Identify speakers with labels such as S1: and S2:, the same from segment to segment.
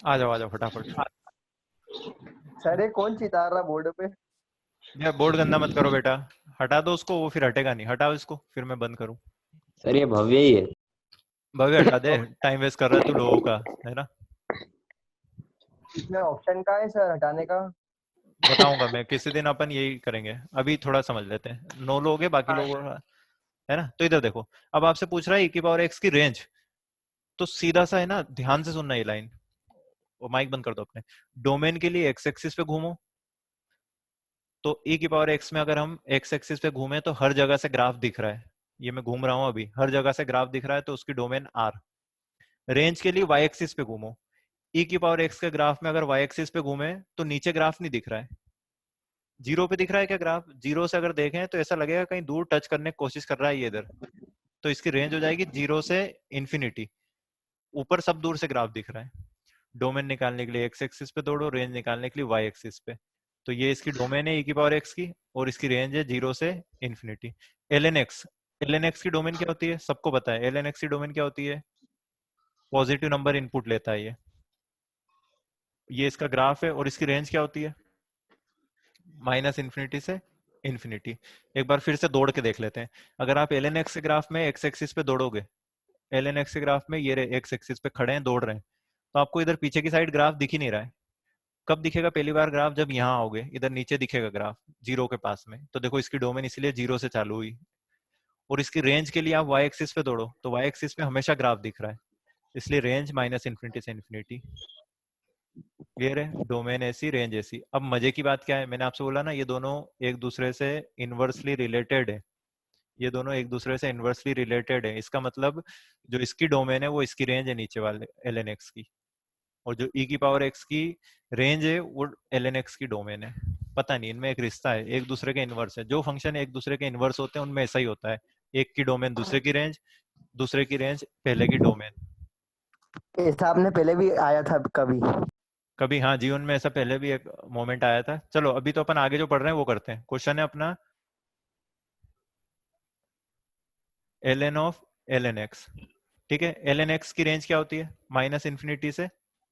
S1: आ जाओ फटाफट।
S2: सर ये कौन चिता रहा बोर्ड पे?
S1: यार बोर्ड गंदा मत करो बेटा। हटा दो उसको, वो फिर हटेगा नहीं। हटाओ इसको, फिर मैं बंद करूँ।
S3: सर ये भव्य ही है।
S1: भव्य हटा दे, टाइम वेस्ट कर रहा है तू लोगों का, है ना।
S2: इसमें ऑप्शन का है सर हटाने का?
S1: बताऊंगा मैं किसी दिन, अपन यही करेंगे। अभी थोड़ा समझ लेते हैं। 9 लोग हैं, बाकी
S2: हाँ।
S1: लोग, है ना। तो इधर देखो, अब आपसे पूछ रहा है e⁻x की रेंज। तो सीधा सा है ना, ध्यान से सुनना ये लाइन। वो माइक बंद कर दो अपने। डोमेन के लिए एक्स एक्सिस पे घूमो। तो e⁻x में अगर हम एक्स एक्सिस पे घूमे तो हर जगह से ग्राफ दिख रहा है। ये मैं घूम रहा हूं अभी, हर जगह से ग्राफ दिख रहा है, तो उसकी डोमेन आर। रेंज के लिए वाई एक्सिस पे घूमो। e⁻x के ग्राफ में अगर वाई एक्सिस पे घूमे तो नीचे ग्राफ नहीं दिख रहा है। जीरो पे दिख रहा है क्या ग्राफ? जीरो से अगर देखें तो ऐसा लगेगा कहीं दूर टच करने की कोशिश कर रहा है ये इधर। तो इसकी रेंज हो जाएगी जीरो से इंफिनिटी। ऊपर सब दूर से ग्राफ दिख रहा है। डोमेन निकालने के लिए एक्स एक्सिस पे दौड़ो, रेंज निकालने के लिए वाई एक्सिस पे। तो ये इसकी डोमेन है e⁻x की, और इसकी रेंज है जीरो से infinity. ln x, ln x की डोमेन क्या होती है? सबको पता है ln x की डोमेन क्या होती है। पॉजिटिव नंबर इनपुट लेता है ये इसका ग्राफ है, और इसकी रेंज क्या होती है? माइनस इन्फिनिटी से इन्फिनिटी। एक बार फिर से दौड़ के देख लेते हैं। अगर आप ln x के ग्राफ में एक्स एक्सिस पे दौड़ोगे, ln x के ग्राफ में ये एक्स एक्सिस पे खड़े हैं, दौड़ रहे हैं, तो आपको इधर पीछे की साइड ग्राफ दिख ही नहीं रहा है। कब दिखेगा पहली बार ग्राफ? जब यहाँ आओगे, इधर नीचे दिखेगा ग्राफ जीरो के पास में। तो देखो इसकी डोमेन इसलिए जीरो से चालू हुई। और इसकी रेंज के लिए आप वाई एक्सिस पे दौड़ो, तो वाई एक्सिस पे हमेशा ग्राफ दिख रहा है, इसलिए रेंज माइनस इन्फिनिटी से इन्फिनिटी। क्लियर है? डोमेन ऐसी, रेंज ऐसी। अब मजे की बात क्या है, मैंने आपसे बोला ना ये दोनों एक दूसरे से इनवर्सली रिलेटेड है। ये दोनों एक दूसरे से इनवर्सली रिलेटेड है। इसका मतलब जो इसकी डोमेन है वो इसकी रेंज है नीचे वाले ln x की, और जो e⁻x की रेंज है वो ln x की डोमेन है। पता नहीं, इनमें एक रिश्ता है, एक दूसरे के इनवर्स है। जो फंक्शन एक दूसरे के इनवर्स होते हैं उनमें ऐसा ही होता है। एक की डोमेन दूसरे की रेंज, दूसरे की रेंज पहले की डोमेन।
S2: ऐसा आपने पहले भी आया था कभी?
S1: कभी हाँ, जीवन में ऐसा पहले भी एक मोमेंट आया था। चलो अभी तो अपन आगे जो पढ़ रहे हैं वो करते हैं। क्वेश्चन है अपना ln ऑफ ln x। ठीक है, ln x की रेंज क्या होती है? माइनस इन्फिनिटी से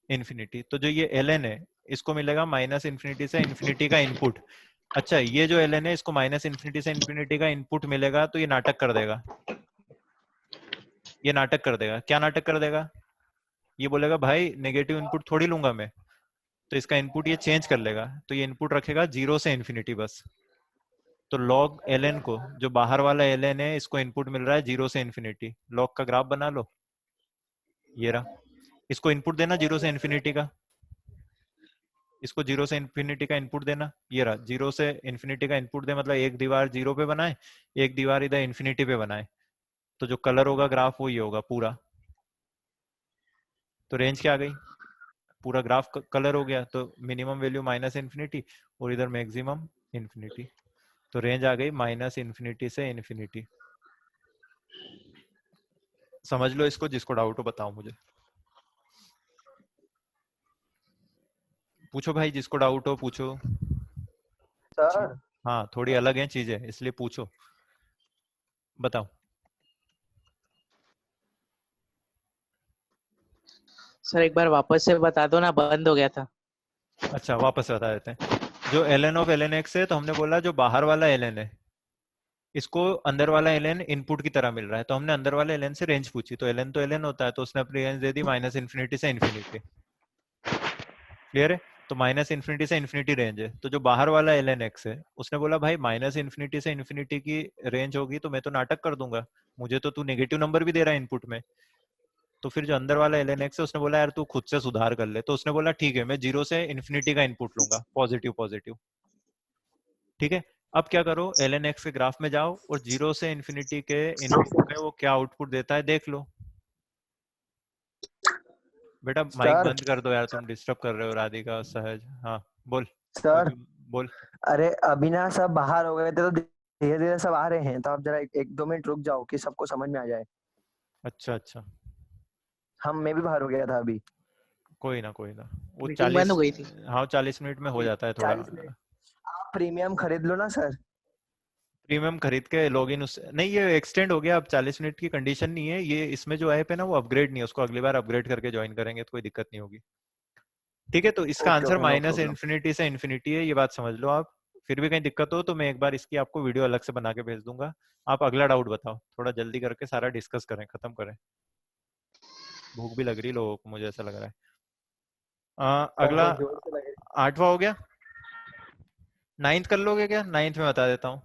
S1: इन्फिनिटी। तो जो ये ln है, इसको मिलेगा माइनस इन्फिनिटी से इन्फिनिटी का इनपुट। अच्छा, ये जो ln है इसको माइनस इन्फिनिटी से इन्फिनिटी का इनपुट मिलेगा, तो ये नाटक कर देगा। ये नाटक कर देगा। क्या नाटक कर देगा? ये बोलेगा भाई नेगेटिव इनपुट थोड़ी लूंगा मैं। तो इसका इनपुट ये चेंज कर लेगा, तो ये इनपुट रखेगा जीरो से इन्फिनिटी बस। तो log ln को, जो बाहर वाला ln है, इसको इनपुट मिल रहा है जीरो से इन्फिनिटी। log का ग्राफ बना लो, ये रहा। इसको इनपुट देना जीरो से इन्फिनिटी का, इसको जीरो से इन्फिनिटी का इनपुट देना, ये रहा। जीरो से इन्फिनिटी का इनपुट दे मतलब एक दीवार जीरो पे बनाए, एक दीवार इधर इन्फिनिटी पे बनाए। तो जो कलर होगा ग्राफ वो ये होगा पूरा। तो रेंज क्या आ गई? पूरा ग्राफ कलर हो गया। तो मिनिमम वैल्यू माइनस इन्फिनिटी, और इधर मैक्सिमम इन्फिनिटी। तो रेंज आ गई माइनस इन्फिनिटी से इन्फिनिटी। समझ लो इसको, जिसको डाउट हो बताओ मुझे। पूछो भाई, जिसको डाउट हो पूछो।
S2: सर
S1: हाँ, थोड़ी अलग है चीजें, इसलिए पूछो, बताओ।
S4: सर एक बार वापस से बता दो ना, बंद हो गया था।
S1: अच्छा, वापस बता देते हैं। जो ln ऑफ ln x है, तो हमने बोला जो बाहर वाला ln है, इसको अंदर वाला ln इनपुट की तरह मिल रहा है। तो हमने अंदर वाले ln से रेंज पूछी, तो ln तो ln होता है, तो उसने अपनी रेंज दे दी माइनस इन्फिनिटी से इन्फिनिटी। क्लियर है? तो माइनस इन्फिनिटी से इन्फिनिटी रेंज है। तो जो बाहर वाला ln x है, उसने बोला भाई माइनस इन्फिनिटी से इन्फिनिटी की रेंज होगी तो मैं तो नाटक कर दूंगा, मुझे तो तू नेगेटिव नंबर भी दे रहा है इनपुट में। तो फिर जो अंदर वाला ln x है, उसने बोला यार तू खुद से सुधार कर ले। तो उसने बोला ठीक है, मैं जीरो से इन्फिनिटी का इनपुट लूंगा, पॉजिटिव पॉजिटिव। ठीक है, अब क्या करो, ln x के ग्राफ में जाओ और जीरो से इन्फिनिटी के इनपुट में वो क्या आउटपुट देता है देख लो। बेटा माइक
S2: सर
S1: बंद कर दो यार, तुम डिस्टर्ब कर रहे हो राधिका सहज। हाँ बोल,
S2: सर
S1: कुछ बोल।
S2: अरे अभी ना सब बाहर हो गए थे तो धीरे धीरे सब आ रहे हैं, तो आप जरा एक दो मिनट रुक जाओ कि सबको समझ में आ जाए।
S1: अच्छा अच्छा,
S2: मैं भी बाहर हो गया था अभी।
S1: कोई ना कोई ना, वो
S4: मीटिंग बंद
S1: 40,
S4: हो गई थी।
S1: हाँ 40 मिनट में हो जाता है थोड़ा।
S2: 40 मिनट। आप प्रीमियम खरीद लो ना सर।
S1: प्रीमियम खरीद के लॉगिन उस नहीं, ये एक्सटेंड हो गया अब। 40 मिनट की कंडीशन नहीं है ये, इसमें जो ऐप है ना वो अपग्रेड नहीं है, उसको अगली बार अपग्रेड करके ज्वाइन करेंगे तो कोई दिक्कत नहीं होगी। ठीक है, तो इसका
S2: okay
S1: answer
S2: okay, no
S1: minus
S2: problem.
S1: Infinity से इन्फिनिटी है, ये बात समझ लो आप। फिर भी कहीं दिक्कत हो तो मैं एक बार इसकी आपको वीडियो अलग से बना के भेज दूंगा। आप अगला डाउट बताओ, थोड़ा जल्दी करके सारा डिस्कस करें, खत्म करें। भूख भी लग रही लोगों को, मुझे ऐसा लग रहा है। अगला
S2: बहुत जोर से लगे।
S1: 8वां हो गया। 9th कर लोगे क्या? 9th में बता देता हूँ।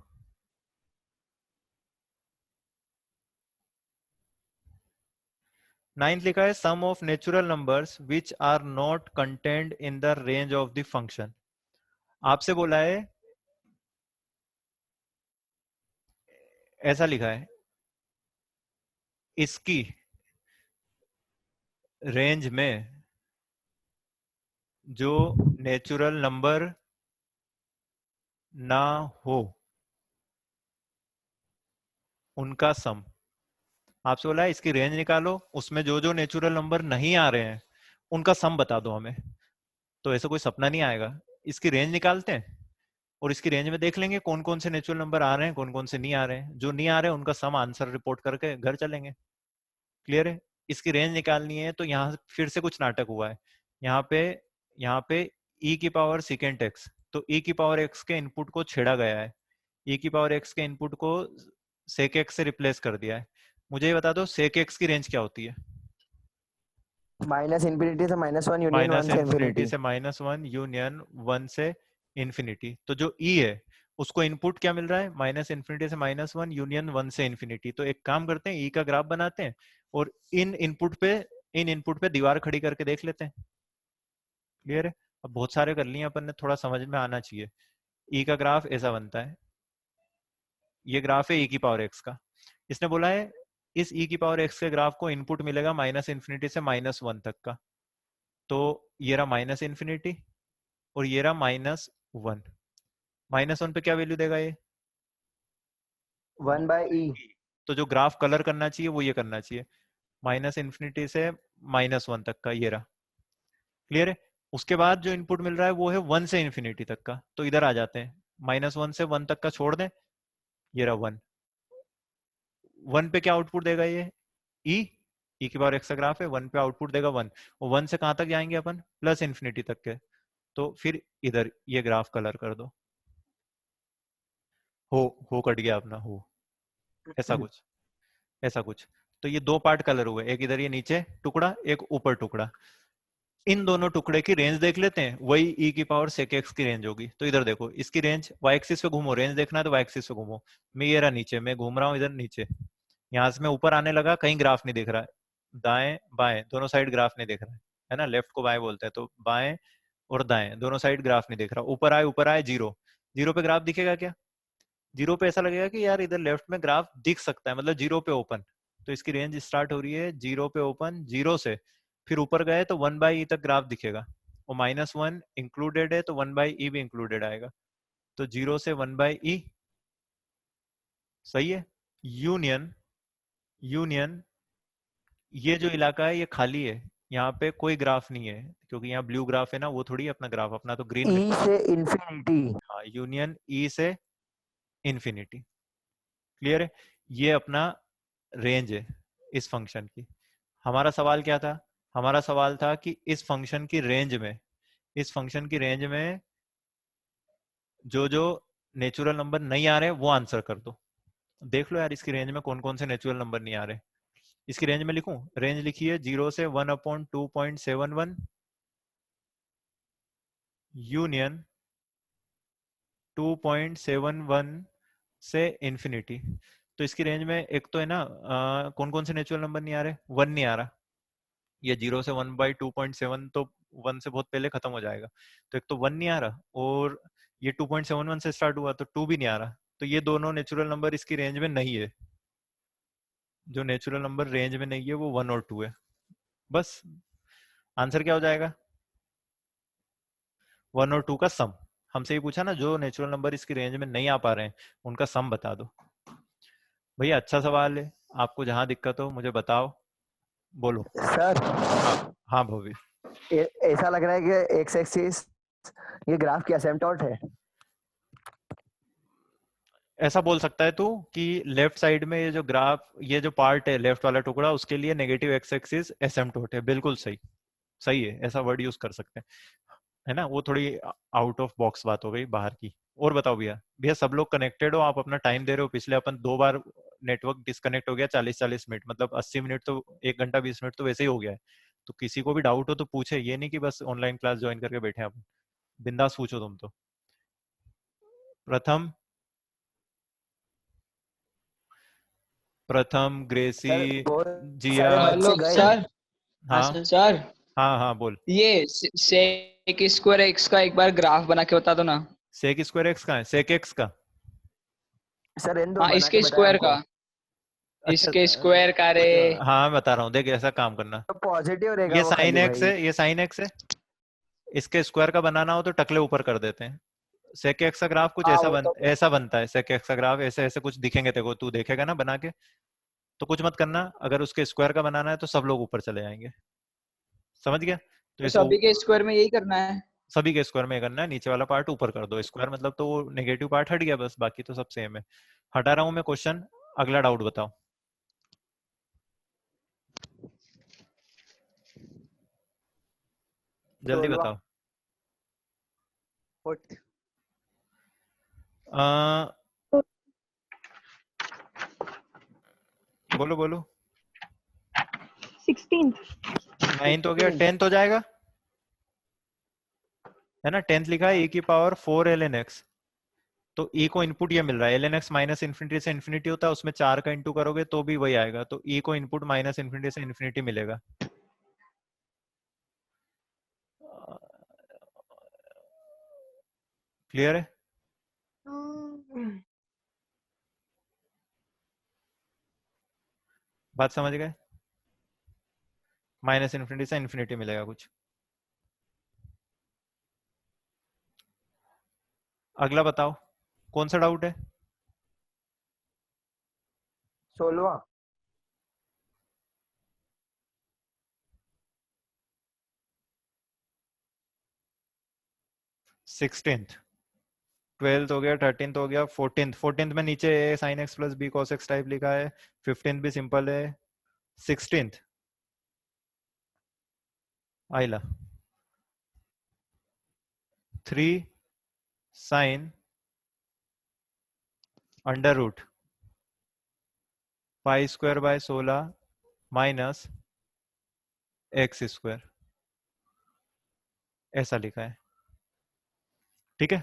S1: 9th लिखा है sum of natural numbers which are not contained in the range of the function. आपसे बोला है, ऐसा लिखा है, इसकी रेंज में जो नेचुरल नंबर ना हो उनका सम। आपसे बोला है इसकी रेंज निकालो, उसमें जो जो नेचुरल नंबर नहीं आ रहे हैं उनका सम बता दो हमें। तो ऐसा कोई सपना नहीं आएगा। इसकी रेंज निकालते हैं और इसकी रेंज में देख लेंगे कौन कौन से नेचुरल नंबर आ रहे हैं, कौन कौन से नहीं आ रहे हैं। जो नहीं आ रहे हैं उनका सम आंसर रिपोर्ट करके घर चलेंगे। क्लियर है? इसकी रेंज निकालनी है तो यहाँ फिर से कुछ नाटक हुआ है। यहाँ पे e की पावर सेकेंड एक्स, तो e की पावर x के इनपुट को छेड़ा गया है। e की पावर x के इनपुट को sec x से रिप्लेस कर दिया है। मुझे ये बता दो sec x की रेंज क्या होती है?
S2: माइनस इन्फिनिटी से -1 यूनियन
S1: माइनस
S2: 1 से
S1: इन्फिनिटी
S2: इन्फिनिटी।
S1: से -1 यूनियन 1 से इन्फिनिटी। तो जो e है उसको इनपुट क्या मिल रहा है? माइनस इन्फिनिटी से -1 यूनियन 1 से इन्फिनिटी। तो एक काम करते हैं, e का ग्राफ बनाते हैं और इन इनपुट पे दीवार खड़ी करके देख लेते हैं। क्लियर है? अब बहुत सारे कर लिए अपन ने, थोड़ा समझ में आना चाहिए। e का ग्राफ ऐसा बनता है, ये ग्राफ है e की पावर x का। इसने बोला है इस e की पावर x के ग्राफ को इनपुट मिलेगा माइनस इन्फिनिटी से -1 तक का। तो ये रहा माइनस इन्फिनिटी और ये रहा -1। -1 पे क्या वैल्यू देगा ये?
S2: 1/e।
S1: तो जो ग्राफ कलर करना चाहिए वो ये करना चाहिए, माइनस इन्फिनिटी से -1 तक का, ये रहा। क्लियर है? उसके बाद जो इनपुट मिल रहा है वो है 1 से इन्फिनिटी तक का। तो इधर आ जाते हैं, -1 से 1 तक का छोड़ दें, ये रहा 1। 1 पे क्या आउटपुट देगा ये? ई ई की पावर एक्स का ग्राफ है, 1 पे आउटपुट देगा 1। और 1 से कहां तक जाएंगे अपन? प्लस इन्फिनिटी तक के। तो फिर इधर ये ग्राफ कलर कर दो। हो कट गया अपना हो, ऐसा कुछ, ऐसा कुछ। तो ये दो पार्ट कलर हुए, एक इधर ये नीचे टुकड़ा, एक ऊपर टुकड़ा। इन दोनों टुकड़े की रेंज देख लेते हैं, वही e की पावर sec x की रेंज होगी। तो इधर देखो, इसकी रेंज y एक्सिस पे घूमो, रेंज देखना है तो y एक्सिस पे घूमो। मैं ये रहा नीचे, मैं घूम रहा हूँ इधर नीचे, यहाँ से मैं ऊपर आने लगा, कहीं ग्राफ नहीं दिख रहा है। दाएं बाएं दोनों साइड ग्राफ नहीं दिख रहा है ना, लेफ्ट को बाएं बोलते हैं, तो बाएं और दाएं दोनों साइड ग्राफ नहीं दिख रहा। ऊपर आए जीरो, जीरो पे ग्राफ दिखेगा क्या? जीरो पे ऐसा लगेगा कि यार इधर लेफ्ट में ग्राफ दिख सकता है, मतलब जीरो पे ओपन। तो इसकी रेंज स्टार्ट हो रही है जीरो पे ओपन, जीरो से फिर ऊपर गए तो 1/e तक ग्राफ दिखेगा, और -1 इंक्लूडेड है तो 1/e भी इंक्लूडेड आएगा। तो जीरो से 1/e, सही है। यूनियन यूनियन ये जो इलाका है ये खाली है, यहाँ पे कोई ग्राफ नहीं है, क्योंकि यहाँ ब्लू ग्राफ है ना, वो थोड़ी अपना ग्राफ, अपना तो ग्रीन
S2: ई
S1: में।
S2: से इन्फिनिटी।
S1: हाँ, यूनियन ई से इन्फिनिटी। क्लियर है? ये अपना रेंज है इस फंक्शन की। हमारा सवाल क्या था? हमारा सवाल था कि इस फंक्शन की रेंज में, इस फंक्शन की रेंज में जो जो नेचुरल नंबर नहीं आ रहे वो आंसर कर दो। देख लो यार इसकी रेंज में कौन कौन से नेचुरल नंबर नहीं आ रहे। इसकी रेंज में लिखूं, रेंज लिखी है 0 से 1/2.71 यूनियन 2.71 से इन्फिनिटी। तो इसकी रेंज में एक तो है ना, कौन कौन से नेचुरल नंबर नहीं आ रहे? 1 नहीं आ रहा, ये 0 से 1/2.7 तो 1 से बहुत पहले खत्म हो जाएगा। तो एक तो 1 नहीं आ रहा, और ये 2.71 से स्टार्ट हुआ तो 2 भी नहीं आ रहा। तो ये दोनों नेचुरल नंबर इसकी रेंज में नहीं है। जो नेचुरल नंबर रेंज में नहीं है वो 1 और 2 है। बस आंसर क्या हो जाएगा? 1 और 2 का सम। हमसे ये पूछा ना, जो नेचुरल नंबर इसकी रेंज में नहीं आ पा रहे हैं उनका सम बता दो। भैया अच्छा सवाल है, आपको जहां दिक्कत हो मुझे बताओ, बोलो।
S2: सर
S1: हाँ हाँ भवी।
S2: ऐसा लग रहा है कि एक्स एक्सिस ये ग्राफ की असिम्पटोट है।
S1: ऐसा बोल सकता है तू कि लेफ्ट साइड में ये जो ग्राफ, ये जो पार्ट है लेफ्ट वाला टुकड़ा, उसके लिए नेगेटिव एक्स एक्सिस एसिम्पटोट है। बिल्कुल सही, सही है, ऐसा वर्ड यूज कर सकते हैं, है ना। वो थोड़ी आउट ऑफ बॉक्स बात हो गई बाहर की। और बताओ भैया, भैया सब लोग कनेक्टेड हो, आप अपना टाइम दे रहे हो। पिछले अपन 2 बार नेटवर्क डिस्कनेक्ट हो गया, 40-40 मिनट, मतलब 80 मिनट तो 1 घंटा 20 मिनट तो वैसे ही हो गया है। तो किसी को भी डाउट हो तो पूछे, ये नहीं कि बस ऑनलाइन क्लास ज्वाइन करके बैठे हैं अपन। बिंदास पूछो तुम तो। प्रथम, प्रथम, ग्रेसी,
S2: सर बहुत
S1: जिया।
S2: सारे
S5: हेलो
S2: बच्चे गए।
S5: सर।
S4: हाँ
S1: हाँ
S4: सर।
S5: सर
S1: हाँ हाँ बोल।
S5: ये सेक स्क्वायर एक्स का एक बार ग्राफ बना के बता दो ना।
S1: सेक स्क्वायर एक्स का है, सेक एक्स का।
S2: सर रहने दो,
S5: हाँ
S2: बना के
S5: इसके
S2: बताया
S5: स्क्वायर
S2: हमको।
S5: का,
S1: अच्छा
S5: इसके स्क्वायर का रे।
S1: हाँ बता रहा हूँ, देख ऐसा काम करना।
S2: तो पॉजिटिव रहेगा
S1: ये
S2: वो
S1: साइन
S2: खाली
S1: एक्स
S2: भाई।
S1: है, ये साइन एक्स है। इसके स्क्वायर का बनाना हो तो टकले ऊपर कर देते हैं। सेक एक्स का ग्राफ कुछ
S5: हाँ
S1: ऐसा
S5: वो तो
S1: ऐसा बनता है। सेक एक्स का ग्राफ ऐसे ऐसे कुछ दिखेंगे तेरे को, तू देखेगा ना बना के। तो कुछ मत करना, अगर उसके स्क्वायर का बनाना है तो सब लोग ऊपर चले जाएंगे। समझ गया? तो
S5: तो
S1: इसको
S5: सभी के स्क्वायर में यही करना है।
S1: सभी के स्क्वायर में करना है, नीचे वाला पार्ट ऊपर कर दो। स्क्वायर मतलब तो वो नेगेटिव पार्ट हट गया, बस बाकी तो सब सेम है। हटा रहा हूं मैं क्वेश्चन। अगला डाउट बताओ, जल्दी
S2: 16।
S1: बताओ। आ, बोलो बोलो।
S6: 16th।
S1: 9th हो गया, 10th हो जाएगा, है ना। 10th लिखा है e⁴ln x। तो e को इनपुट ये मिल रहा है, ln x माइनस इन्फिनिटी से इन्फिनिटी होता है, उसमें 4 का इंटू करोगे तो भी वही आएगा। तो e को इनपुट माइनस इन्फिनिटी से इन्फिनिटी मिलेगा। क्लियर है? बात समझ गए? माइनस इन्फिनिटी से इन्फिनिटी मिलेगा कुछ। अगला बताओ, कौन सा डाउट है?
S2: 16वां।
S1: 16th, 12th हो गया, 13th हो गया, 14th में नीचे sine x plus b cos x type लिखा है। 15th भी सिंपल है। 16th आइला 3 sine under root pi square by 16 minus x square, ऐसा लिखा है। ठीक है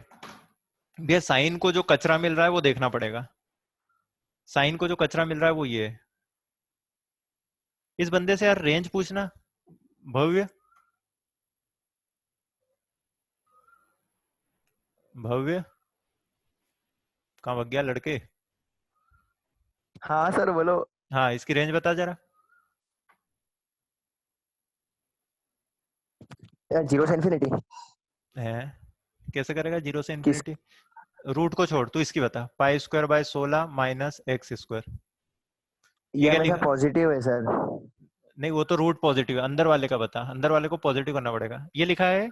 S1: भैया, साइन को जो कचरा मिल रहा है वो देखना पड़ेगा। साइन को जो कचरा मिल रहा है वो ये है। इस बंदे से यार रेंज पूछना। भव्य, भव्य कहाँ भग गया लड़के?
S2: हाँ सर बोलो।
S1: हाँ इसकी रेंज बता जरा।
S2: 0 से इन्फिनिटी।
S1: है कैसे करेगा 0 से
S2: किस
S1: इन्फिनिटी? रूट को छोड़, तू इसकी बता। पाई square by 16 minus x square, ये
S2: ये
S1: क्या
S2: हमेशा
S1: लिखा?
S2: पॉजिटिव है सर।
S1: नहीं वो तो रूट पॉजिटिव है, अंदर वाले का बता। अंदर वाले को पॉजिटिव करना पड़ेगा। ये लिखा है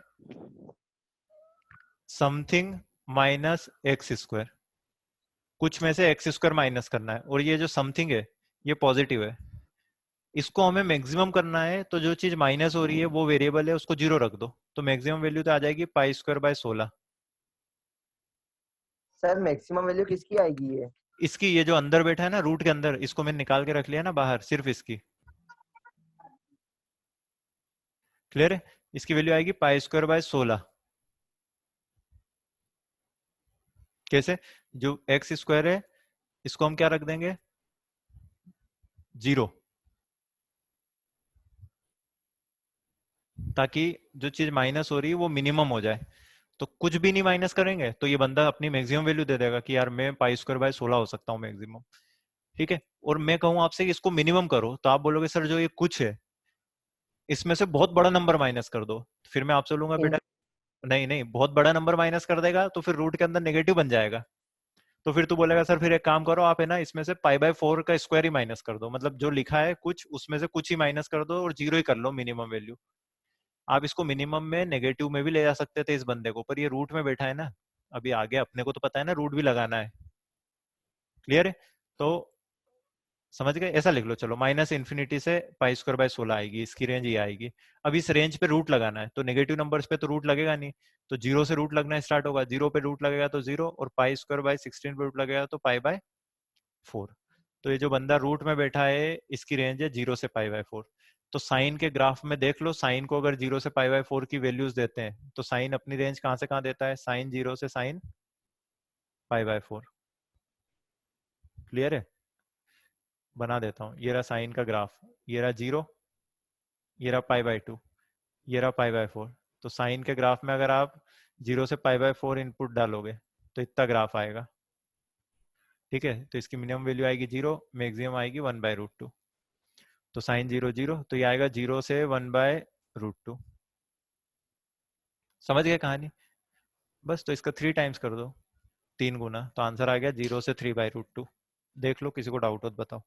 S1: समथिंग माइनस एक्स स्क्वायर, कुछ में से एक्स स्क्वायर माइनस करना है। और ये जो समथिंग है ये पॉजिटिव है, इसको हमें मैक्सिमम करना है। तो जो चीज माइनस हो रही है वो वेरिएबल है, उसको 0 रख दो, तो मैक्सिमम वैल्यू तो आ जाएगी पाई square by 16।
S2: Sir maximum value किसकी आएगी ये?
S1: इसकी, ये जो अंदर बैठा है ना रूट के अंदर, इसको मैंने निकाल के रख लिया ना बाहर, सिर्फ इसकी। क्लियर है? इसकी वैल्यू आएगी पाई स्क्वायर बाय 16। कैसे? जो एक्स स्क्वायर है इसको हम क्या रख देंगे? 0, ताकि जो चीज माइनस हो रही है वो मिनिमम हो जाए। तो कुछ भी नहीं माइनस करेंगे तो ये बंदा अपनी मैक्सिमम वैल्यू दे देगा कि यार मैं पाई स्क्वायर बाय 16 हो सकता हूँ मैक्सिमम। ठीक है। और मैं कहूँ आपसे कि इसको मिनिमम करो, तो आप बोलोगे सर जो ये कुछ है इसमें से बहुत बड़ा नंबर माइनस कर दो। फिर मैं आपसे बोलूंगा बेटा नहीं नहीं, बहुत बड़ा नंबर माइनस कर देगा तो फिर रूट के अंदर नेगेटिव बन जाएगा। तो फिर तू बोलेगा सर फिर एक काम करो आप, है ना, इसमें से π/4 का स्क्वायर ही माइनस कर दो, मतलब जो लिखा है कुछ उसमें से कुछ ही माइनस कर दो और 0 ही कर लो मिनिमम वैल्यू। आप इसको मिनिमम में नेगेटिव में भी ले जा सकते थे इस बंदे को, पर ये रूट में बैठा है ना। अभी आगे अपने को तो पता है ना रूट भी लगाना है। क्लियर है? तो समझ गए? ऐसा लिख लो, चलो माइनस इन्फिनिटी से पाई स्क्वायर बाय 16 आएगी, इसकी रेंज ये आएगी। अब इस रेंज पे रूट लगाना है, तो नेगेटिव नंबर्स पे तो रूट लगेगा नहीं, तो 0 से रूट लगना स्टार्ट होगा, 0 पे रूट लगेगा तो 0, और पाई स्क्वायर बाय 16 पे रूट लगेगा तो पाई बाय 4। तो ये जो बंदा रूट में बैठा है इसकी रेंज है 0 से पाई बाय 4। तो साइन के ग्राफ में देख लो, साइन को अगर 0 से पाई बाय 4 की वैल्यूज देते हैं तो साइन अपनी रेंज कहाँ से कहाँ देता है, साइन 0 से साइन पाई बाय 4। क्लियर है? बना देता हूँ, ये रहा साइन का ग्राफ, ये रहा 0, ये रहा पाई बाय 2, ये रहा पाई बाय 4। तो साइन के ग्राफ में अगर आप 0 से पाई बाय 4 इनपुट डालोगे तो इतना ग्राफ आएगा। ठीक है, तो इसकी मिनिमम वैल्यू आएगी 0, मैक्सिमम आएगी 1/√2। तो साइन 0 0, तो ये आएगा 0 से 1/√2। समझ गए कहानी? बस, तो इसका 3 टाइम्स कर दो, 3 गुना, तो आंसर आ गया 0 से 3/√2। देख लो, किसी को डाउट हो तो बताओ।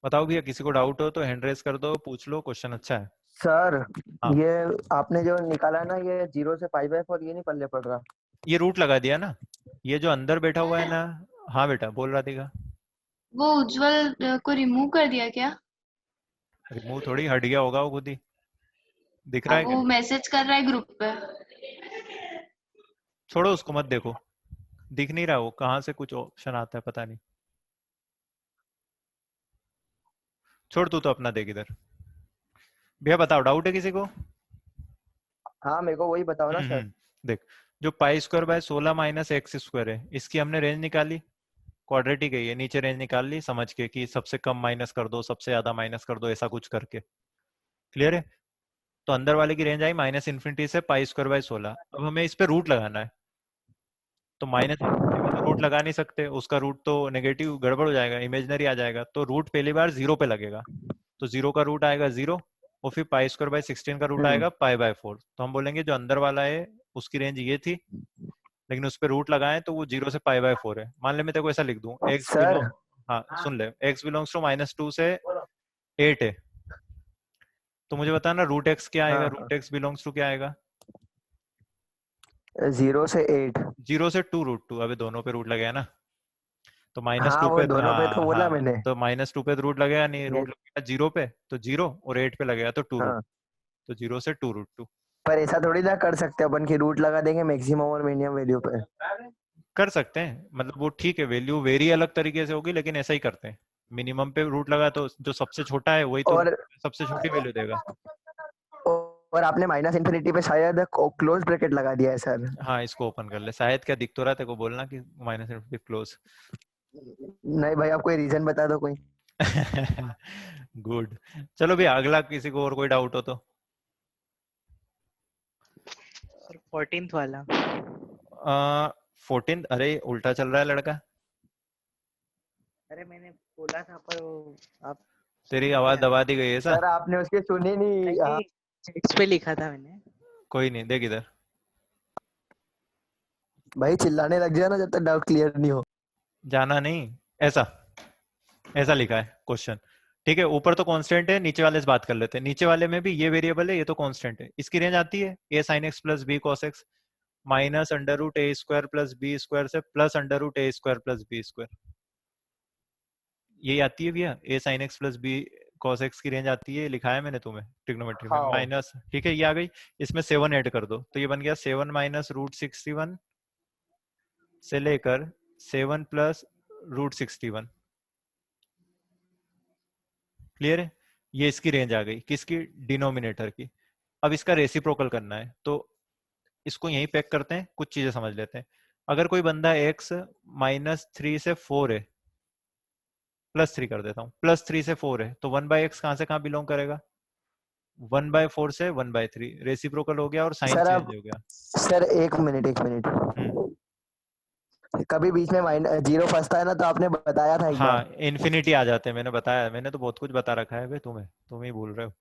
S1: बताओ भैया, किसी को डाउट हो तो हैंड रेस कर दो, पूछ लो, क्वेश्चन अच्छा है।
S2: सर
S1: हाँ।
S2: ये आपने जो निकाला ना, ये 0 से पाई बाय 4, ये नहीं पल्ले पड़ रहा।
S1: ये रूट लगा दिया ना, ये जो अंदर बैठा हुआ है ना। हाँ बेटा, बोल रहा थी।
S6: वो उज्जवल को रिमूव कर दिया क्या?
S1: रिमूव थोड़ी, हट गया होगा वो खुद ही। दिख रहा है
S6: वो
S1: क्या?
S6: मैसेज कर रहा है ग्रुप पे।
S1: छोड़ो उसको, मत देखो, दिख नहीं रहा, वो कहाँ से कुछ ऑप्शन आता है पता नहीं। छोड़, तू तो अपना देख इधर। भैया बताओ, डाउट है किसी को?
S2: हाँ, मेरे को वही बताओ ना सर।
S1: देख, जो पाई square by 16 minus x square है, इसकी हमने रेंज निकाली, क्वाड्रेटिक है ये, नीचे रेंज निकाल ली समझ के कि सबसे कम माइनस कर दो, सबसे ज्यादा माइनस कर दो, ऐसा कुछ करके। क्लियर है? तो अंदर वाले की रेंज आई माइनस इन्फिनिटी से पाई स्क्वायर बाय 16। अब हमें इस पे रूट लगाना है, तो माइनस इन्फिनिटी में तो रूट लगा नहीं सकते, उसका रूट तो नेगेटिव गड़बड़ हो जाएगा, इमेजनरी आ जाएगा, तो रूट पहली बार 0 पे लगेगा। तो 0 का रूट आएगा 0, और फिर पाई स्क्वायर बाय 16 का रूट आएगा पाई बाय 4। तो हम बोलेंगे जो अंदर वाला है उसकी रेंज ये थी, लेकिन उस पर रूट लगाए तो वो 0 से पाई बाय 4 है। मान ले मैं तेरे को ऐसा लिख दूं, एक्स
S2: सर
S1: बिलोंग, हाँ सुन ले, एक्स बिलोंग्स टू -2 से 8 है, तो मुझे बताना रूट एक्स क्या आएगा,
S2: हाँ,
S1: रूट एक्स बिलोंग्स टू क्या आएगा?
S2: 0 से 8।
S1: 0 से 2√2, अबे दोनों पे रूट लगेगा ना, तो
S2: हाँ,
S1: -2
S2: वो
S1: पे,
S2: दोनों पे तो
S1: हाँ
S2: बोला
S1: हाँ,
S2: मैंने।
S1: तो -2 पे तो रूट लगेगा नहीं,
S2: ये
S1: रूट लगेगा 0 पे तो 0, और 8 पे लगेगा तो 2√2,
S2: हाँ,
S1: तो 0 से 2√2।
S2: पर ऐसा थोड़ी ना कर सकते अपन की रूट लगा देंगे मैक्सिमम और मिनिमम वैल्यू पे।
S1: कर सकते हैं, मतलब वो ठीक है, वैल्यू वेरी अलग तरीके से होगी, लेकिन ऐसा ही करते हैं। मिनिमम पे रूट लगा तो जो सबसे छोटा है वही तो
S2: और
S1: सबसे छोटी वैल्यू देगा।
S2: और आपने माइनस इन्फिनिटी पे शायद क्लोज ब्रैकेट लगा दिया है सर।
S1: हाँ, इसको ओपन कर ले, शायद क्या दिख तो रहा है तेरे को, बोलना कि -∞ क्लोज।
S2: नहीं भाई, आप कोई रीजन बता दो कोई।
S1: गुड। चलो भी, अगला किसी को और कोई डाउट हो तो।
S4: और 14th वाला
S1: 14, अरे उल्टा चल रहा है लड़का,
S4: अरे मैंने बोला था पर वो आप
S1: तेरी
S4: सुने नहीं
S1: आवाज
S4: यार।
S1: दबा दी गई है
S2: सर आपने उसकी सुनी नहीं। हाँ,
S4: नहीं, चेक्स पे लिखा था मैंने।
S1: कोई नहीं, देख इधर,
S2: भाई चिल्लाने लग जाए ना जब तक डाउट क्लियर नहीं हो।
S1: जाना नहीं, ऐसा ऐसा लिखा है क्वेश्चन। ठीक है, ऊपर तो कांस्टेंट है, नीचे वाले से बात कर लेते हैं। नीचे वाले में भी ये वेरिएबल है, ये तो कांस्टेंट है, इसकी रेंज आती है a sin x plus b cos x minus √a² plus b square से plus √a² plus b square. यही आती है भैया, a sin x plus b cos x की रेंज आती है, लिखा है मैंने तुम्हें ट्रिग्नोमेट्री में,
S2: हाँ,
S1: माइनस, ठीक है, ये आ गई। इसमें 7 ऐड कर दो तो ये बन गया 7 माइनस √61 से लेकर 7 प्लस √61। क्लियर है? ये इसकी रेंज आ गई, किसकी? डिनोमिनेटर की। अब इसका रेसिप्रोकल करना है, तो इसको यहीं पैक करते हैं, कुछ चीजें समझ लेते हैं। अगर कोई बंदा x -3 से 4 है, +3 कर देता हूँ, +3 से 4 है, तो 1/x कहाँ से कहाँ बिलोंग करेगा? 1/4 से 1/3, रेसिप्रोकल हो गया और साइन
S2: सर
S1: चेंज
S2: अब
S1: हो गया।
S2: सर एक मिनट एक मिनट। कभी बीच में जीरो फंसता है ना, तो आपने बताया था एक
S1: हाँ,
S2: बार।
S1: इन्फिनिटी आ जाते हैं, मैंने बताया, मैंने तो बहुत कुछ बता रखा है भाई तुम्हें, तुम ही भूल रहे हो।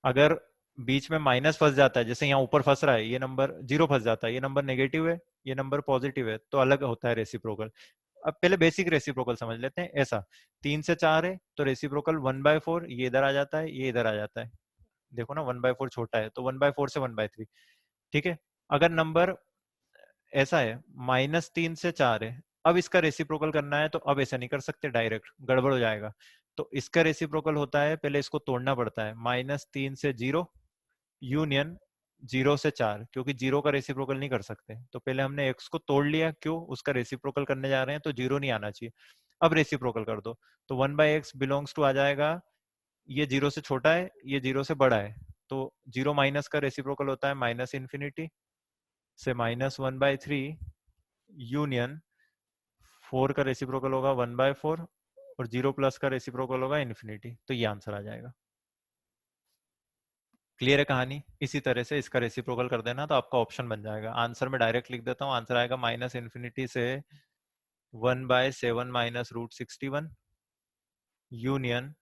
S1: अगर बीच में माइनस फंस जाता है, जैसे यहाँ ऊपर फंस रहा है, ये नंबर 0 फंस जाता है, ये नंबर नेगेटिव है, ये नंबर पॉजिटिव है, तो अलग होता है रेसिप्रोकल। अब पहले बेसिक रेसिप्रोकल समझ लेते हैं। ऐसा 3 से 4 है तो रेसिप्रोकल 1/4, ये इधर आ जाता है, ये इधर आ जाता है। देखो ना 1/4 छोटा है तो 1/4 से 1/3, ठीक है। अगर नंबर ऐसा है -3 से 4 है, अब इसका रेसिप्रोकल करना है तो अब ऐसा नहीं कर सकते डायरेक्ट, गड़बड़ हो जाएगा। तो इसका रेसिप्रोकल होता है, पहले इसको तोड़ना पड़ता है, -3 से 0 यूनियन 0 से 4, क्योंकि 0 का रेसिप्रोकल नहीं कर सकते। तो पहले हमने x को तोड़ लिया, क्यों, उसका रेसिप्रोकल करने जा रहे हैं तो 0 नहीं आना चाहिए। अब रेसिप्रोकल कर दो तो 1/x बिलोंग्स टू आ जाएगा, ये 0 से छोटा है, ये 0 से बड़ा है, तो 0 माइनस का रेसिप्रोकल होता है -∞ से -1/3 यूनियन 4 का रेसिप्रोकल होगा 1/4 और 0 प्लस का रेसिप्रोकल होगा इन्फिनिटी। तो ये आंसर आ जाएगा। क्लियर है कहानी? इसी तरह से इसका रेसिप्रोकल कर देना तो आपका ऑप्शन बन जाएगा। आंसर में डायरेक्ट लिख देता हूँ, आंसर आएगा -∞ से 1/7 -√61 यूनियन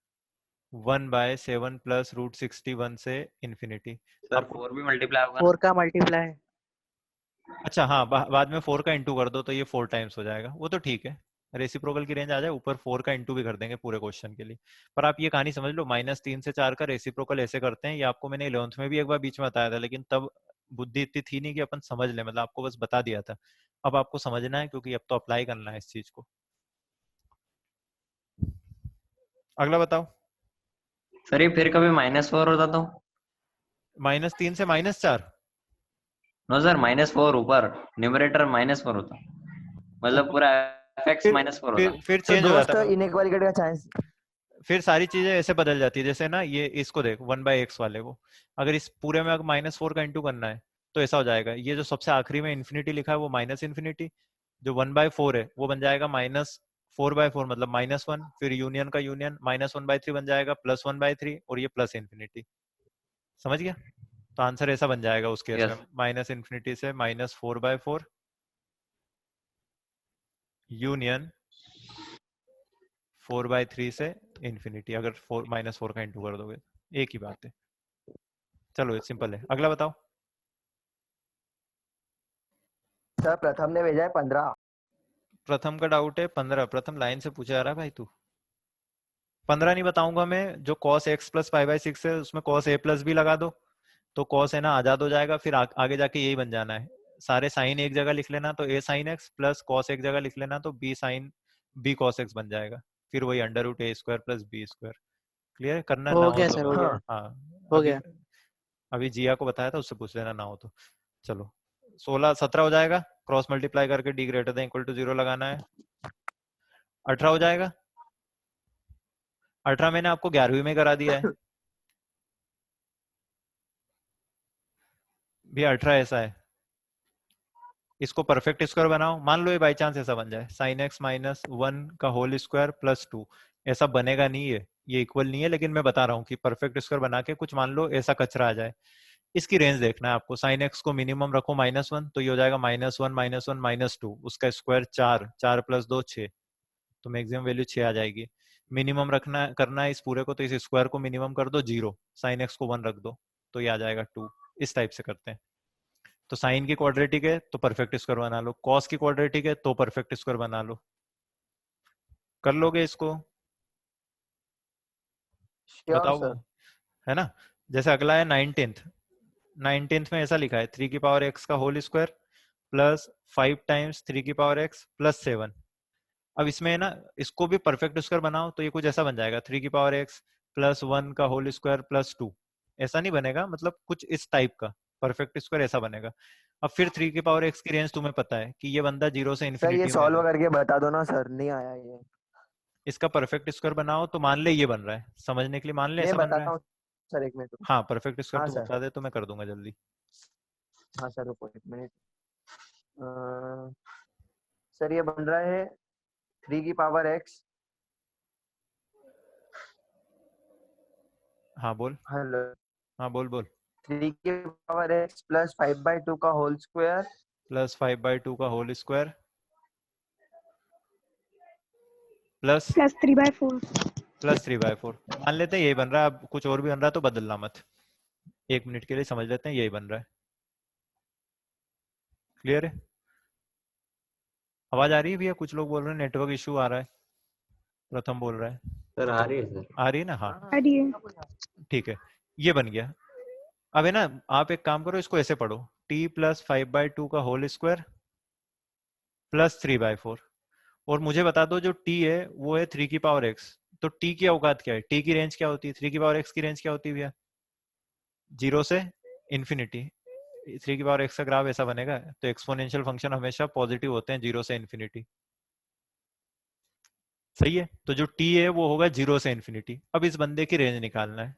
S1: 1/7 प्लस √61 से इन्फिनिटी।
S3: सर
S1: आपको
S3: 4 भी मल्टीप्लाई होगा
S4: 4 का मल्टीप्लाई।
S1: अच्छा हाँ, बाद में 4 का इंटू कर दो तो ये 4 टाइम्स हो जाएगा, वो तो ठीक है। रेसिप्रोकल की रेंज आ जाए, ऊपर 4 का इंटू भी कर देंगे पूरे क्वेश्चन के लिए। पर आप ये कहानी समझ लो, -3 से 4 का रेसिप्रोकल ऐसे करते हैं, ये आपको मैंने 11th में भी एक बार बीच में बताया था, लेकिन तब बुद्धि इतनी थी नहीं कि अपन समझ ले, मतलब आपको बस बता दिया था। अब आपको समझना है, क्योंकि अब तो अप्लाई करना है इस चीज को। अगला बताओ।
S3: सर। ये फिर कभी -4 होता तो?
S1: -3 से -4
S3: नो सर, -4 ऊपर, न्यूमरेटर -4 होता, मतलब पूरा fx -4 होता।
S1: फिर
S2: तो
S1: चेंज हो
S2: दोस्त
S1: जाता है।
S2: इनइक्वालिटी का चांस
S1: फिर सारी चीजें ऐसे बदल जाती है, जैसे ना ये इसको देख 1/x वाले को, अगर इस पूरे में अगर -4 का इंटू करना है तो ऐसा हो जाएगा, ये जो सबसे आखिरी में इन्फिनिटी लिखा है वो -∞, जो 1/4 है वो बन जाएगा -4/4 मतलब -1, फिर यूनियन का यूनियन -1/3 बन जाएगा +1/3 और ये प्लस इन्फिनिटी। समझ गया? तो आंसर ऐसा बन जाएगा उस केस में,
S3: यस।
S1: -∞ से -4/4 यूनियन 4/3 से इन्फिनिटी, अगर -4 का इंटू कर दोगे, एक ही बात है। चलो ये सिंपल है। अगला बताओ।
S2: सर प्रथम ने भेजा है 15।
S1: प्रथम का डाउट है 15, प्रथम लाइन से पूछा जा रहा है भाई तू। 15 नहीं बताऊंगा मैं, जो cos x + π/6 है उसमें cos a प्लस भी लगा दो तो cos है ना आजाद हो जाएगा, फिर आगे जाके यही बन जाना है। सारे साइन एक जगह लिख लेना तो a sin x plus cos एक जगह लिख लेना तो b cos x बन जाएगा, फिर वही √a² + b²। क्लियर? करना ना
S4: हो
S1: हो
S4: गया
S1: तो
S4: सर, हो
S2: हाँ
S4: गया,
S1: हाँ,
S4: हो
S1: अभी
S4: गया।
S1: अभी जिया को बताया था, उससे पूछ लेना ना हो तो। चलो 17 हो जाएगा, क्रॉस मल्टीप्लाई करके d > 0 लगाना है। 18 हो जाएगा, 18 मैंने आपको 11वीं में करा दिया है भैया। 18 ऐसा है, इसको परफेक्ट स्क्वायर बनाओ, मान लो ये बाई चांस ऐसा बन जाए sin x -1 का होल स्क्वायर +2, ऐसा बनेगा नहीं है, ये इक्वल नहीं है, लेकिन मैं बता रहा हूँ कि परफेक्ट स्क्वायर बना के कुछ मान लो ऐसा कचरा आ जाए। इसकी रेंज देखना है आपको, sin x को मिनिमम रखो -1 तो ये हो जाएगा -1 -1 -2, उसका स्क्वायर 4, 4 + 2 6, तो मैक्सिमम वैल्यू 6 आ जाएगी। मिनिमम रखना करना है इस पूरे को, तो इस स्क्वायर को मिनिमम कर दो 0, sin x को 1 रख दो तो ये आ जाएगा 2। इस टाइप से करते हैं। तो साइन की क्वाड्रेटिक है तो परफेक्ट स्क्वायर बना लो, कॉस की क्वाड्रेटिक है तो परफेक्ट स्क्वायर बना लो। कर लोगे इसको?
S2: श्योर
S1: बताओ,
S2: सर।
S1: है ना? जैसे अगला है 19th में ऐसा लिखा है 3x का whole square plus 5 times 3x plus 7। अब इसमें है ना, इसको भी परफेक्ट स्क्वायर बनाओ तो ये कुछ ऐसा बन जाएगा 3x प्लस 1 का होल स्क्वायर प्लस 2। ऐसा नहीं बनेगा, मतलब कुछ इस टाइप का परफेक्ट स्क्वायर ऐसा बनेगा। अब फिर 3x की रेंज तुम्हें पता है कि ये बंदा 0 से
S2: सर ये
S1: इन्फिनिटी में
S2: सॉल्व
S1: है।
S2: करके बता दो ना सर, नहीं आया ये।
S1: इसका परफेक्ट स्क्वायर बनाओ तो मान ले ये बन रहा है, समझने के लिए मान ले
S2: मैं
S1: ऐसा बन रहा
S2: बताता
S1: है।
S2: हूँ सर, एक मिनट।
S1: हाँ परफेक्ट स्क्वायर
S2: हाँ
S1: तो
S2: सर,
S1: बता दे तो मैं कर दूंगा जल्दी।
S2: हाँ सर, रुको एक मिनट। सर ये बन रहा है 3x।
S1: हाँ बोल,
S2: हेलो।
S1: हाँ बोल बोल।
S2: 3x प्लस 5/2 का होल स्क्वायर
S1: प्लस 5/2 का होल स्क्वायर प्लस
S7: +3/4।
S1: 3/4 मान लेते हैं यही बन रहा है। अब कुछ और भी बन रहा है तो बदलना मत, 1 मिनट के लिए समझ लेते हैं यही बन रहा है। क्लियर है? आवाज आ रही है भैया? कुछ लोग बोल रहे हैं नेटवर्क इशू आ रहा है, प्रथम बोल रहा है।
S3: सर आ रही है सर।
S1: आ रही है ना? हाँ
S7: अरे
S1: ठीक है। ये बन गया। अब है ना, आप एक काम करो, इसको ऐसे पढ़ो, t प्लस 5/2 का होल स्क्वायर प्लस 3/4, और मुझे बता दो जो t है वो है 3 की पावर x। तो t की औकात क्या है, t की रेंज क्या होती है, 3 की पावर x की रेंज क्या होती है भैया, 0 से इन्फिनिटी। 3 की पावर x का ग्राफ ऐसा बनेगा, तो एक्सपोनेंशियल फंक्शन हमेशा पॉजिटिव होते हैं 0 से इन्फिनिटी। सही है, तो जो t है वो होगा 0 से इन्फिनिटी। अब इस बंदे की रेंज निकालना है।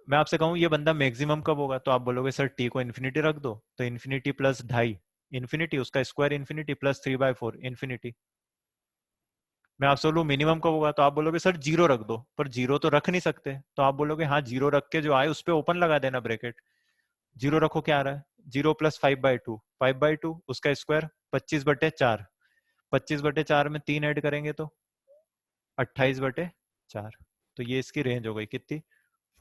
S1: मैं आपसे कहूं ये बंदा मैक्सिमम कब होगा, तो आप बोलोगे सर t को इन्फिनिटी रख दो, तो इन्फिनिटी प्लस 2.5 इन्फिनिटी, उसका स्क्वायर इन्फिनिटी, प्लस 3/4 इन्फिनिटी। मैं आपसे बोलूं मिनिमम कब होगा, तो आप बोलोगे सर 0 रख दो, पर 0 तो रख नहीं सकते, तो आप बोलोगे हाँ 0 रख के जो आए उस पर ओपन लगा देना ब्रैकेट। 0 रखो, क्या आ रहा है, 0 प्लस 5/2, 5/2 उसका स्क्वायर 25/4, 25/4 में 3 ऐड करेंगे तो 28/4। तो ये इसकी रेंज हो गई कितनी,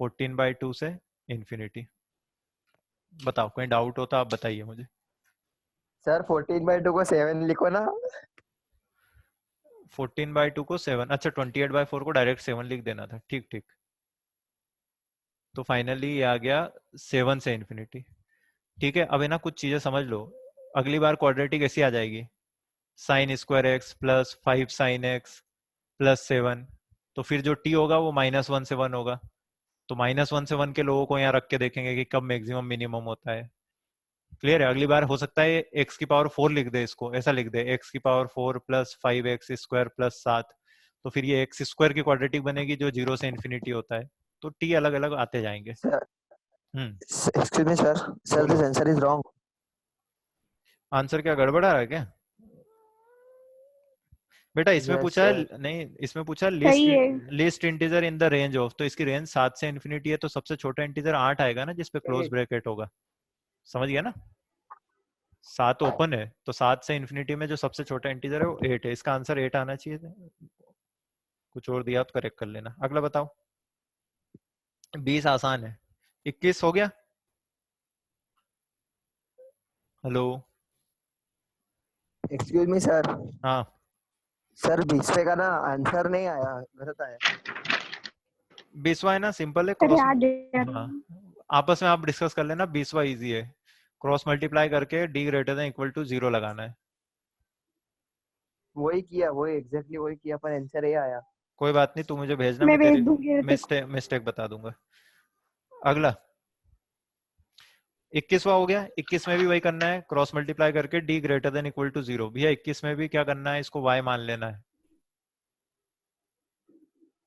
S1: 14/2 से इन्फिनिटी। बताओ, कोई डाउट हो तो आप बताइए मुझे।
S2: सर 14/2 को 7 लिखो ना।
S1: 14/2 को 7, अच्छा 28/4 को डायरेक्ट 7 लिख देना था, ठीक ठीक। तो फाइनली ये आ गया 7 से इन्फिनिटी। ठीक है, अब है ना कुछ चीजें समझ लो, अगली बार क्वाड्रेटिक ऐसी आ जाएगी, sine square x plus 5 sign x plus 7, तो फिर जो टी होगा वो -1 से 1 होगा। तो -1 से 1 के लोगों को यहाँ रख के देखेंगे कि कब मैक्सिमम मिनिमम होता है। क्लियर है, अगली बार हो सकता है एक्स की पावर 4 लिख दे, इसको ऐसा लिख दे, एक्स की power 4 plus 5x square plus 7, तो फिर ये एक्स स्क्वायर की क्वाड्रेटिक बनेगी जो 0 से इन्फिनिटी होता है। तो टी अलग अलग आते जाएंगे।
S2: सर
S1: हम्म,
S2: एक्सक्यूज मी सर, सर
S1: बोलो।
S2: This answer is wrong.
S1: Answer क्या गड़बड़ आ रहा है क्या बेटा, इसमें
S2: यस
S1: पूछा
S2: सर।
S1: है, नहीं इसमें पूछा लिस्ट,
S7: सही है।
S1: List integer in the range of, तो इसकी रेंज 7 से इन्फिनिटी है, तो सबसे छोटा इंटीजर 8 आएगा ना जिसपे क्लोज ब्रैकेट होगा। समझ गया ना, 7 ओपन है, तो 7 से इन्फिनिटी में जो सबसे छोटा इंटीजर है वो 8 है, इसका आंसर 8 आना चाहिए था। कुछ और दिया तो करेक्ट कर लेना। अगला बताओ, 20 आसान है, 21 हो गया। हेलो,
S2: एक्सक्यूज मी सर,
S1: हाँ
S2: सर 20वें का ना आंसर नहीं आया, गलत आया।
S1: 20वां है ना, सिंपल है,
S7: सर
S1: क्रॉस,
S7: याद है।
S1: हाँ आपस में आप डिस्कस कर लेना। 20वां इजी है, क्रॉस मल्टीप्लाई करके d greater than equal to 0 लगाना है।
S2: वही किया, वही एग्जैक्टली वही किया, पर आंसर ये आया।
S1: कोई बात नहीं, तू मुझे भेजना,
S7: मैं
S1: मैं
S7: भेज
S1: तेरी
S7: दूंगी तेरे को।
S1: मिस्टेक बता दूंगा। अगला 21वां हो गया, 21 में भी वही करना है, क्रॉस मल्टीप्लाई करके d greater than equal to 0। भैया 21 में भी क्या करना है, इसको y मान लेना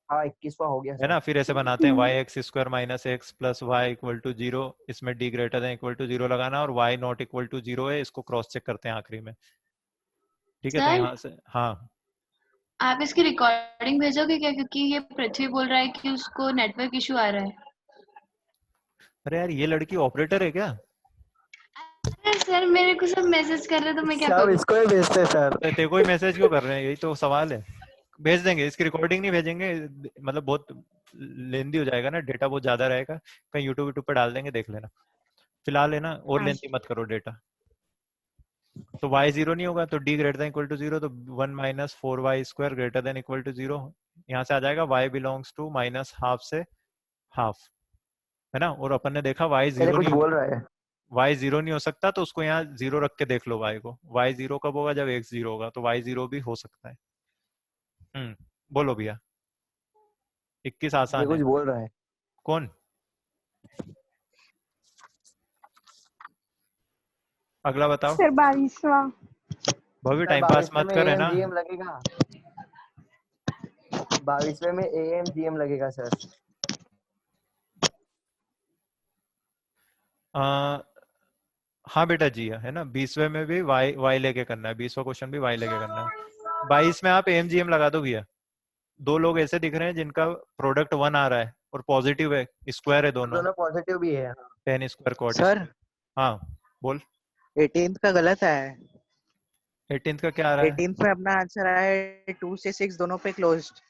S2: हाँ 21वां हो गया
S1: है
S2: सर।
S1: ना। फिर ऐसे बनाते हैं,
S7: hmm,
S1: y x square minus x plus y equal to 0, इसमें d greater than equal to 0 लगाना, और y नॉट इक्वल टू 0 है, इसको क्रॉस चेक करते हैं आखिरी में। ठीक है, तो
S6: सर
S1: यहाँ से हाँ,
S6: आप इसकी रिकॉर्डिंग भेजोगे क्या, क्योंकि ये पृथ्वी बोल रहा है कि उसको नेटवर्क इशू आ रहा है।
S1: अरे यार ये लड़की ऑपरेटर है क्या,
S6: अरे सर मेरे को सब मैसेज कर रहे हैं, तो मैं क्या
S2: सब
S6: करूँ।
S2: इसको ही भेजते सर।
S1: तेरे को ही मैसेज क्यों कर रहे हैं, यही तो सवाल है। भेज देंगे, इसकी रिकॉर्डिंग नहीं भेजेंगे, मतलब बहुत लेंदी हो जाएगा ना, डेटा बहुत ज्यादा रहेगा, कहीं यूट्यूब यूट्यूब पे डाल देंगे, देख लेना। फिलहाल है ना, और
S6: हाँ
S1: लेंथी मत करो डेटा। तो y 0 नहीं होगा, तो d greater than equal to 0, तो 1 minus 4y square greater than equal to 0, यहाँ से आ जाएगा y belongs to minus half से हाफ, है ना। और अपन ने देखा y
S2: मेरे
S1: 0
S2: कुछ
S1: नहीं,
S2: बोल रहा है।
S1: y 0 नहीं हो सकता, तो उसको यहाँ 0 रख के देख लो y को। y 0 कब होगा, जब x 0 होगा, तो y 0 भी हो सकता है। बोलो भैया, 21
S2: ये
S1: आसान
S2: कुछ
S1: है।
S2: बोल रहा है।
S1: कौन, अगला बताओ।
S7: सर 22वां।
S1: भव्य
S2: सर
S1: टाइम पास
S2: 22वें
S1: मत
S2: में
S1: कर, है
S2: एएम
S1: ना।
S2: जीएम लगेगा। 22वें में एएम जीएम लगेगा सर।
S1: आ, हाँ बेटा जी, है ना, 20वें में भी y लेके करना है, 20वां क्वेश्चन भी y लेके करना है। 22 में आप एमजीएम लगा दो भैया। दो लोग ऐसे दिख रहे हैं जिनका प्रोडक्ट 1 आ रहा है और पॉजिटिव है, स्क्वायर है दोनों,
S2: दोनों पॉजिटिव भी है।
S1: 10 स्क्वायर कॉट
S4: सर
S1: स्क्वायर। हाँ बोल,
S4: 18th का गलत है।
S1: 18th का क्या आ रहा है।
S4: 18th में अपना आंसर आया है 2 से 6 दोनों पे क्लोज्ड।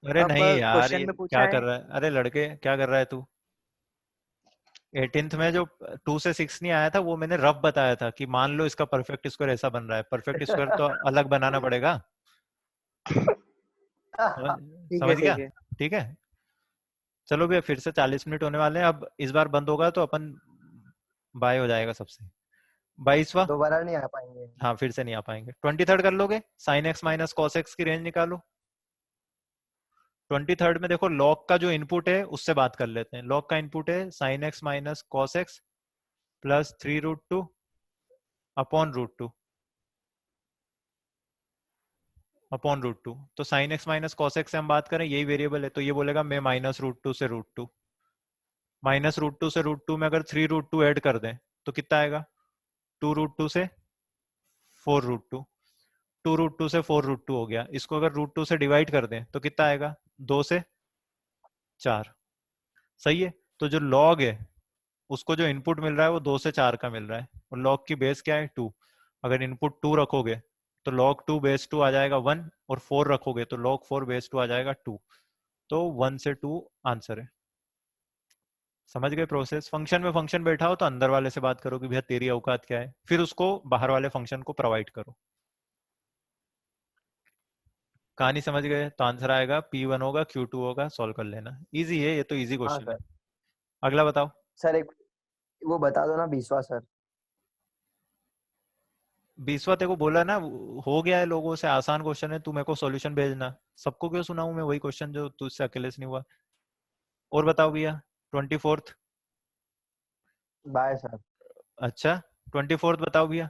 S1: अरे
S4: अब
S1: नहीं यार,
S4: क्वेश्चन
S1: ये
S4: में पूछा
S1: क्या
S4: है।
S1: कर रहा है, अरे लड़के क्या कर रहा है तू। 18th में जो 2 से 6 नहीं आया था, वो मैंने रफ बताया था कि मान लो इसका परफेक्ट स्क्वायर ऐसा बन रहा है, परफेक्ट स्क्वायर तो अलग बनाना पड़ेगा। समझ
S4: ठीक है
S1: समझ गया,
S4: ठीक है।
S1: ठीक है। चलो भैया फिर से 40 मिनट होने वाले हैं, अब इस बार बंद होगा तो अपन बाय हो जाएगा सबसे। 22वां,
S2: दोबारा नहीं आ पाएंगे।
S1: हाँ फिर से नहीं आ पाएंगे। 23rd कर लोगे, sine x minus cos x की रेंज निकालो। 23rd में देखो लॉग का जो इनपुट है उससे बात कर लेते हैं। लॉग का इनपुट है sine x minus cos x plus 3√2 upon √2 तो sine x minus cos x से हम बात करें, यही वेरिएबल है, तो ये बोलेगा मैं -√2 से √2, -√2 से √2 में अगर 3√2 ऐड कर दें तो कितना आएगा, 2√2 से 4√2, 2√2 से 4√2 हो गया। इसको अगर √2 से डिवाइड कर दें तो कितना आएगा, 2 से 4। सही है, तो जो लॉग है उसको जो इनपुट मिल रहा है वो 2 से 4 का मिल रहा है, और लॉग की बेस क्या है, 2। अगर इनपुट 2 रखोगे तो log 2 बेस 2 आ जाएगा 1, और 4 रखोगे तो log 4 बेस 2 आ जाएगा 2। तो 1 से 2 आंसर है। समझ गए प्रोसेस? फंक्शन में फंक्शन बैठा हो तो अंदर वाले से बात करो कि भैया तेरी औकात क्या है, फिर उसको बाहर वाले फंक्शन को प्रोवाइड करो। कहानी समझ गए तो आंसर आएगा P1 होगा, Q2 होगा, सॉल्व कर लेना। इजी है ये तो, इजी
S2: हाँ
S1: क्वेश्चन है।
S2: सर।
S1: अगला बताओ।
S2: सर एक वो बता दो ना 20वां सर।
S1: 20वां तेरे को बोला ना, हो गया है लोगों से, आसान क्वेश्चन है, तू मेरे को सॉल्यूशन भेजना। सबको क्यों सुनाऊं मैं वही क्वेश्चन जो तुझसे अकेले से नहीं हुआ। और बताओ भैया 24th।
S2: Bye sir.
S1: अच्छा 24th बताओ भैया।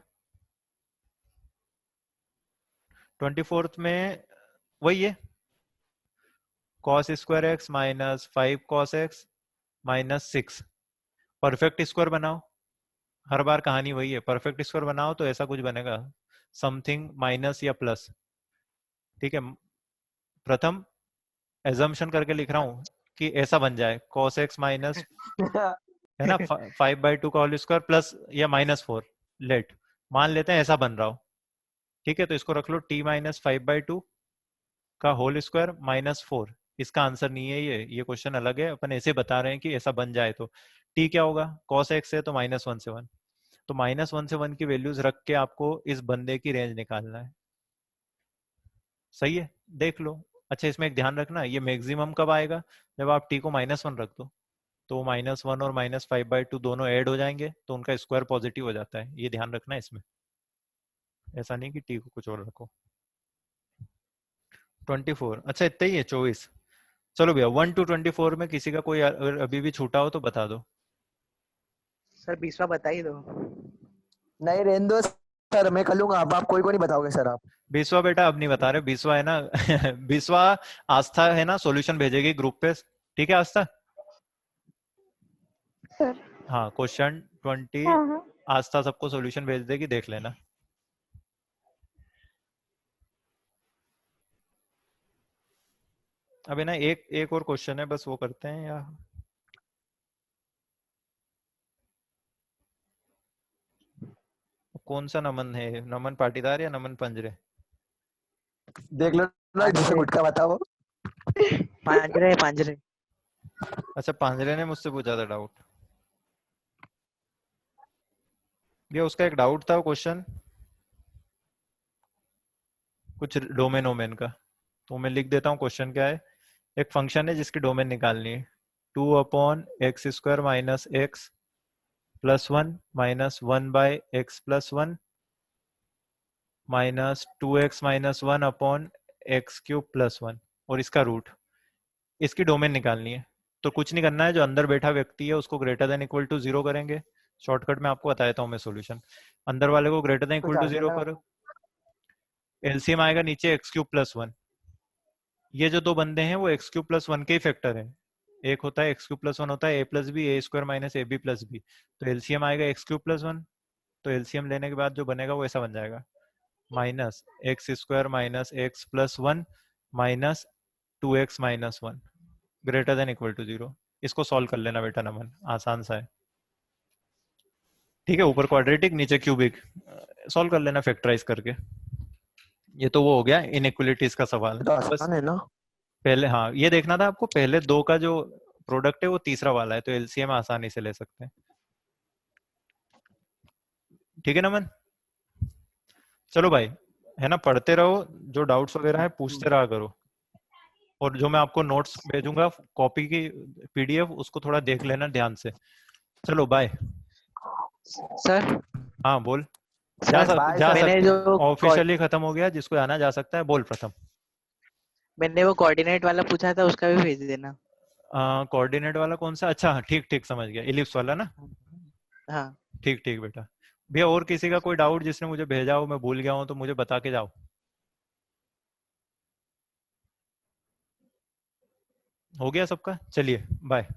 S1: 24th में वही है, cos square x minus 5 cos x minus 6। Perfect square बनाओ, हर बार कहानी वही है, परफेक्ट स्क्वायर बनाओ तो ऐसा कुछ बनेगा, समथिंग माइनस या प्लस। ठीक है, प्रथम एजम्पशन करके लिख रहा हूं कि ऐसा बन जाए, cos एक्स माइनस, है ना, 5/2 का होल स्क्वायर प्लस या -4, लेट मान लेते हैं ऐसा बन रहा हो। ठीक है, तो इसको रख लो t-5/2 का होल स्क्वायर -4। इसका आंसर नहीं है ये क्वेश्चन अलग है, अपन ऐसे बता रहे हैं कि ऐसा बन जाए तो t क्या होगा, cos x है तो -1 से 1, तो -1 से 1 की वैल्यूज रख के आपको इस बंदे की रेंज निकालना है। सही है, देख लो। अच्छा इसमें एक ध्यान रखना, ये मैक्सिमम कब आएगा, जब आप t को -1 रख दो, तो -1 और -5/2 दोनों ऐड हो जाएंगे तो उनका स्क्वायर पॉजिटिव हो जाता है, ये ध्यान रखना इसमें। ऐसा नहीं कि t को कुछ और रखो। 24, अच्छा इतना ही है 24। चलो भैया 1 to 24 में किसी का कोई अगर अभी भी छूटा हो तो बता दो।
S4: सर 20वां बता ही दो।
S2: नहीं रहने दो सर, मैं कर लूंगा। आप कोई को नहीं बताओगे सर आप।
S1: 20वां बेटा अब नहीं बता रहे, 20वां है ना 20वां आस्था है ना, सॉल्यूशन भेजेगी ग्रुप पे। ठीक है आस्था?
S7: सर।
S1: हाँ क्वेश्चन 20
S7: हाँ हाँ।
S1: आस्था सबको सॉल्यूशन भेज देगी, देख लेना। अभी ना एक एक और क्वेश्चन है, बस वो करते हैं या कौन सा नमन है, नमन पाटीदार या नमन पंजरे?
S2: देख लो ना जिसे गुटका बताओ।
S4: पांजरे पांजरे।
S1: अच्छा पांजरे ने मुझसे पूछा था डाउट, ये उसका एक डाउट था क्वेश्चन कुछ डोमेन ओमेन का, तो मैं लिख देता हूँ क्वेश्चन क्या है। एक फंक्शन है जिसकी डोमेन निकालनी है, 2/x² minus x plus 1 minus 1/x+1 minus 2x-1/x³ + 1, और इसका रूट, इसकी डोमेन निकालनी है। तो कुछ नहीं करना है, जो अंदर बैठा व्यक्ति है उसको ग्रेटर देन इक्वल टू 0 करेंगे। शॉर्टकट में आपको बता देता हूँ मैं सॉल्यूशन। अंदर वाले को ग्रेटर देन
S2: तो
S1: इक्वल टू 0
S2: देना।
S1: करो, एलसीएम आएगा नीचे x³ + 1। ये जो दो बंदे हैं वो x³ + 1 के ही फैक्टर हैं। एक होता है x³ + 1 होता है a+b a² - ab+b, तो एलसीएम आएगा x³ + 1। तो एलसीएम लेने के बाद जो बनेगा वो ऐसा बन जाएगा, -x² - x+1 minus 2x - 1 greater than equal to 0। इसको सॉल्व कर लेना बेटा नमन, आसान सा है। ठीक है, ऊपर क्वाड्रेटिक नीचे क्यूबिक, सॉल्व कर लेना फैक्टराइज करके। ये तो वो हो गया इनइक्वालिटीज का सवाल।
S2: तो
S1: बस
S2: आसान है ना।
S1: पहले हाँ ये देखना था आपको, पहले दो का जो प्रोडक्ट है वो तीसरा वाला है, तो एलसीएम आसानी से ले सकते हैं। ठीक है नमन, चलो भाई, है ना, पढ़ते रहो, जो डाउट्स वगैरह है पूछते रहा करो। और जो मैं आपको नोट्स भेजूंगा कॉपी की पीडीएफ, उसको थोड़ा देख लेना ध्यान से। चलो बाय।
S4: सर
S1: हाँ बोल।
S4: सर
S2: बाय
S1: जा
S2: सर।
S4: मैंने
S1: सकते
S4: जो
S1: ऑफिशियली खत्म हो गया, जिसको आना जा सकता है। बोल प्रथम।
S4: मैंने वो कोऑर्डिनेट वाला पूछा था, उसका भी भेज देना।
S1: कोऑर्डिनेट वाला कौन सा? अच्छा हाँ, ठीक ठीक समझ गया, इलिप्स वाला ना।
S4: हाँ
S1: ठीक ठीक बेटा। भैया और किसी का कोई डाउट जिसने मुझे भेजा हो, मैं भूल गया हूँ तो मुझे बता के जाओ। हो गया सबका? चलिए बाय।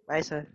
S4: Bye sir.